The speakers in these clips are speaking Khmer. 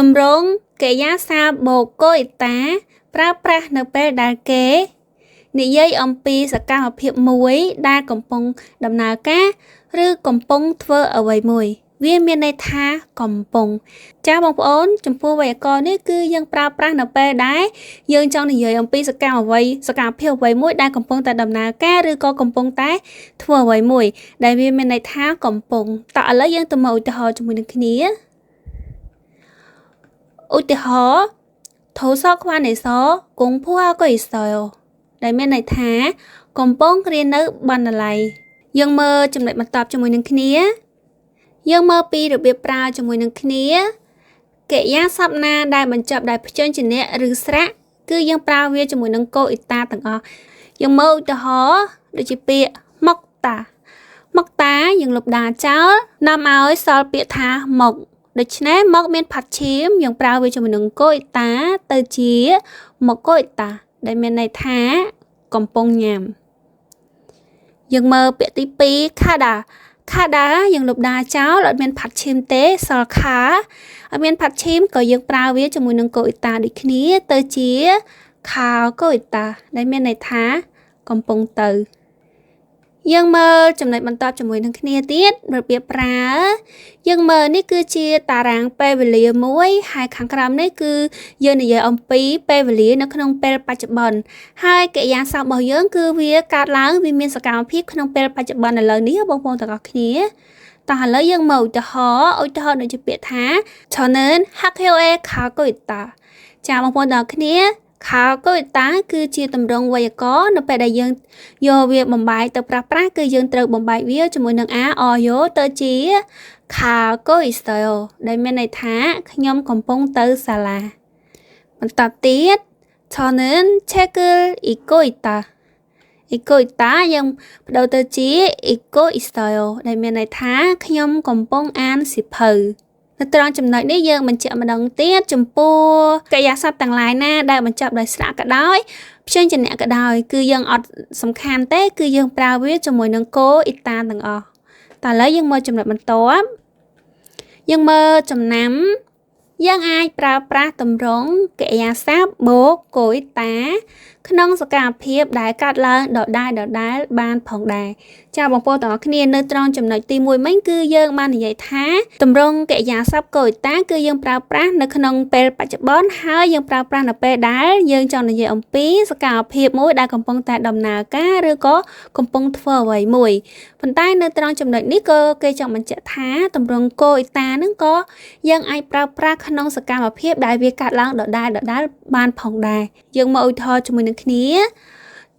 ទម្រង់កិរិយាសាបូកូអ៊ីតាប្រើប្រាស់នៅពេលដែលគេនិយាយអំពីសកម្មភាពមួយដែលកំពុងដំណើរការឬកំពុងធ្វើអ្វីមួយវាមានន័យថាកំពុងចា៎បងប្អូនចំពោះវេយ្យាករណ៍នេះគឺយើងប្រើប្រាស់នៅពេលដែលយើងចង់និយាយអំពីសកម្មភាពអ្វីមួយដែលកំពុងតែដំណើរការឬក៏កំពុងតែធ្វើអ្វីមួយដែលវាមានន័យថាកំពុងតោះឥឡូវយើងទៅមើលឧទាហរណ៍ជាមួយនឹងគ្នាឧទាហរណ៍ធូសខ្វានេសគង់ភួរក៏អ៊ីសយដែលមានន័យថាកំពុងរៀននៅបណ្ណាល័យយើងមើលចំណុចបន្តជាមួយនឹងគ្នាយើងមើលពីរបៀបប្រើជាមួយនឹងគ្នាកិរិយាសព្ទណាដែលបញ្ចប់ដោយព្យញ្ជនៈឬស្រៈគឺយើងប្រើវាជាមួយនឹងកូអ៊ីតាទាំងអស់យើងមើលឧទាហរណ៍ដូចជាពាក្យមកតាយើងលុបដាចោលនាំឲ្យសល់ពាក្យថាមកដូច្នេះមកមានផាត់ឈាមយើងប្រើវាជាមួយនឹងកូអ៊ីតាទៅជាមកកូអ៊ីតាដែលមានន័យថាកំពុងញ៉ាំយើងមើលពាក្យទី2ខាដាយើងលុបដាចោលអត់មានផាត់ឈាមទេសល់ខាអត់មានផាត់ឈាមក៏យើងប្រើវាជាមួយនឹងកូអ៊ីតាដូចគ្នាទៅជាខាកូអ៊ីតាដែលមានន័យថាកំពុងទៅយើងមើលចំណុចបន្តជាមួយនឹងគ្នាទៀតរបៀបប្រើយើងមើលនេះគឺជាតារាងពេលវេលាមួយហើយខាងក្រោមនេះគឺយើងនិយាយអំពីពេលវេលានៅក្នុងពេលបច្ចុប្បន្នហើយកិរិយាសព្ទរបស់យើងគឺវាកើតឡើងវាមានសកម្មភាពក្នុងពេលបច្ចុប្បន្នឥឡូវនេះបងប្អូនទាំងអស់គ្នាតោះឥឡូវយើងមើលឧទាហរណ៍ដូចជាពាក្យថា 저는 학교에 가고 있다 ចាបងប្អូនទាំងអស់គ្នាខាកូអ៊ីតាគឺជាទម្រង់វេយ្យាករណ៍នៅពេលដែលយើងយកវាបំបែកទៅប្រើប្រាស់គឺយើងត្រូវបំបែកវាជាមួយនឹងទៅជាខាកូអ៊ីស្តយដែលមានន័យថាខ្ញុំកំពុងទៅសាលាបន្តទៀត 저는 책을 읽고 있다 យើងបដូរទៅជា 읽고 있어요 ដែលមានន័យថាខ្ញុំកំពុងអានសៀវភៅនៅត្រង់ចំណុចនេះយើងបញ្ជាក់ម្ដងទៀតចំពោះកិរិយាសព្ទទាំងឡាយណាដែលបញ្ចប់ដោយស្រៈក៏ដោយព្យញ្ជនៈក៏ដោយគឺយើងអត់សំខាន់ទេគឺយើងប្រើវាជាមួយនឹងកូអ៊ីតាទាំងអស់តើឥឡូវយើងមើលចំណុចបន្ទាប់យើងមើលចំណាំយើងអាចប្រើប្រាស់ទម្រង់កិរិយាសព្ទបូកកូអ៊ីតាក្នុងសកម្មភាពដែលកើតឡើងដដែលបានផងដែរចា៎បងប្អូនទាំងអស់គ្នានៅត្រង់ចំណុចទី1មិញគឺយើងបាននិយាយថាទម្រង់កិរិយាសព្ទកូអ៊ីតាគឺយើងប្រើប្រាស់នៅក្នុងពេលបច្ចុប្បន្នហើយយើងប្រើប្រាស់នៅពេលដែលយើងចង់និយាយអំពីសកម្មភាពមួយដែលកំពុងតែដំណើរការឬក៏កំពុងធ្វើអ្វីមួយប៉ុន្តែនៅត្រង់ចំណុចនេះក៏គេចង់បញ្ជាក់ថាទម្រង់កូអ៊ីតាហ្នឹងក៏យើងអាចប្រើប្រាស់ក្នុងសកម្មភាពដែលវាកើតឡើងដដែលបានផងដែរយើងមកឧទាហរណ៍ជាមួយនឹងគ្នា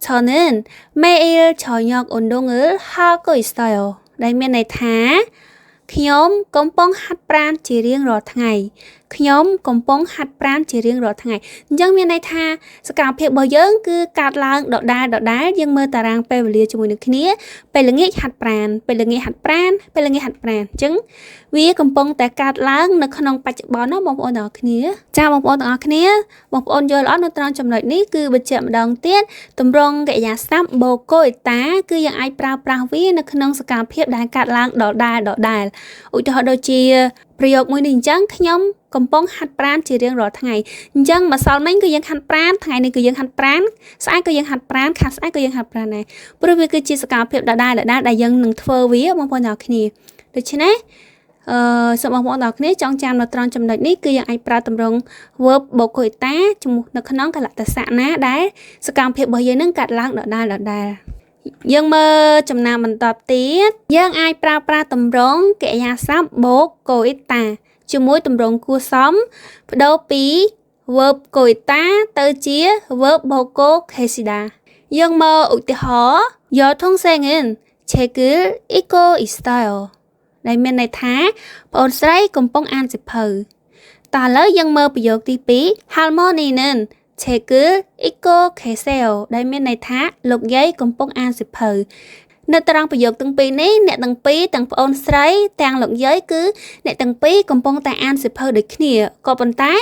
저는 매일 저녁 운동을 하고 있어요 ដែលមានន័យថាខ្ញុំកំពុងហាត់ប្រាណជារៀងរាល់ថ្ងៃអញ្ចឹងមានន័យថាសកម្មភាពរបស់យើងគឺកើតឡើងដដែលយើងមើលតារាងពេលវេលាជាមួយនឹងគ្នាពេលល្ងាចហាត់ប្រាណពេលល្ងាចហាត់ប្រាណអញ្ចឹងវាកំពុងតែកើតឡើងនៅក្នុងបច្ចុប្បន្នណាបងប្អូនទាំងអស់គ្នាចា៎បងប្អូនទាំងអស់គ្នាបងប្អូនយល់អត់នៅត្រង់ចំណុចនេះគឺបញ្ជាក់ម្ដងទៀតទម្រង់កិរិយាសព្ទបូកកូអ៊ីតាគឺយើងអាចប្រើប្រាស់វានៅក្នុងសកម្មភាពដែលកើតឡើងដដែលឧទាហរណ៍ដូចជាប្រយោគមួយនេះអញ្ចឹងខ្ញុំកំពុងហាត់ប្រាណជារៀងរាល់ថ្ងៃអញ្ចឹងម្សិលមិញគឺយើងហាត់ប្រាណថ្ងៃនេះគឺយើងហាត់ប្រាណស្អែកក៏យើងហាត់ប្រាណខាងស្អែកក៏យើងហាត់ប្រាណដែរព្រោះវាគឺជាសកម្មភាពដដែលដែលយើងនឹងធ្វើវាបងប្អូនទាំងអស់គ្នាដូច្នេះសូមបងប្អូនទាំងអស់គ្នាចងចាំនៅត្រង់ចំណុចនេះគឺយើងអាចប្រើទម្រង់ verb បូកូអ៊ីតាជាមួយនៅក្នុងកលៈទេសៈណាដែលសកម្មភាពរបស់យើងនឹងកាត់ឡើងដដែលយើងមើលចំណាំបន្តទៀតយើងអាចប្រើប្រាស់ទម្រង់កិរិយាសព្ទបូកកូអ៊ីតាជាមួយទម្រង់គួរសមបដូរពី verb កូអ៊ីតាទៅជា verb បូកូខេស៊ីដាយើងមើលឧទាហរណ៍ 여동생은 책을 읽고 있어요 ដែលមានន័យថាប្អូនស្រីកំពុងអានសៀវភៅតើឥឡូវយើងមើលប្រយោគទី2 할머니는 책을 읽고 계세요 ដែលមានន័យថាលោកយាយកំពុងអានសៀវភៅ នៅត្រង់ប្រយោគទាំងពីរនេះអ្នកទាំងពីរទាំងប្អូនស្រីទាំងលោកយាយគឺអ្នកទាំងពីរកំពុងតែអានសៀវភៅដូចគ្នាក៏ប៉ុន្តែ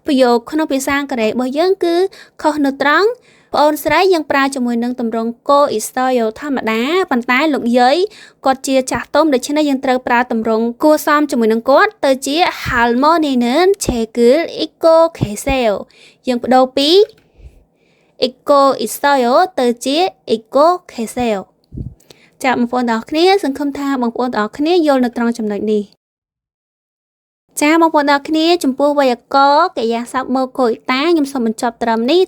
ប្រយោគក្នុងភាសាកូរ៉េរបស់យើងគឺខុសនៅត្រង់ប្អូនស្រីយើងប្រើជាមួយនឹងទម្រង់កូអ៊ីស្តូយ៉ូធម្មតាប៉ុន្តែលោកយាយគាត់ជាចាស់ទុំដូច្នេះយើងត្រូវប្រើទម្រង់គួរសមជាមួយនឹងគាត់ទៅជា 할머니는 책을 읽고 계세요 យើងបដូរពី 읽고 있어요 ទៅជា 읽고 계세요 ចា៎បងប្អូនទាំងអស់គ្នាសង្ឃឹមថាបងប្អូនទាំងអស់គ្នាយល់នៅត្រង់ចំណុចនេះចា៎បងប្អូនទាំងអស់គ្នាចំពោះវេយ្យាករណ៍កិរិយាសព្ទម៉ូកូអ៊ីតាខ្ញុំសូមបញ្ចប់ត្រឹមនេះ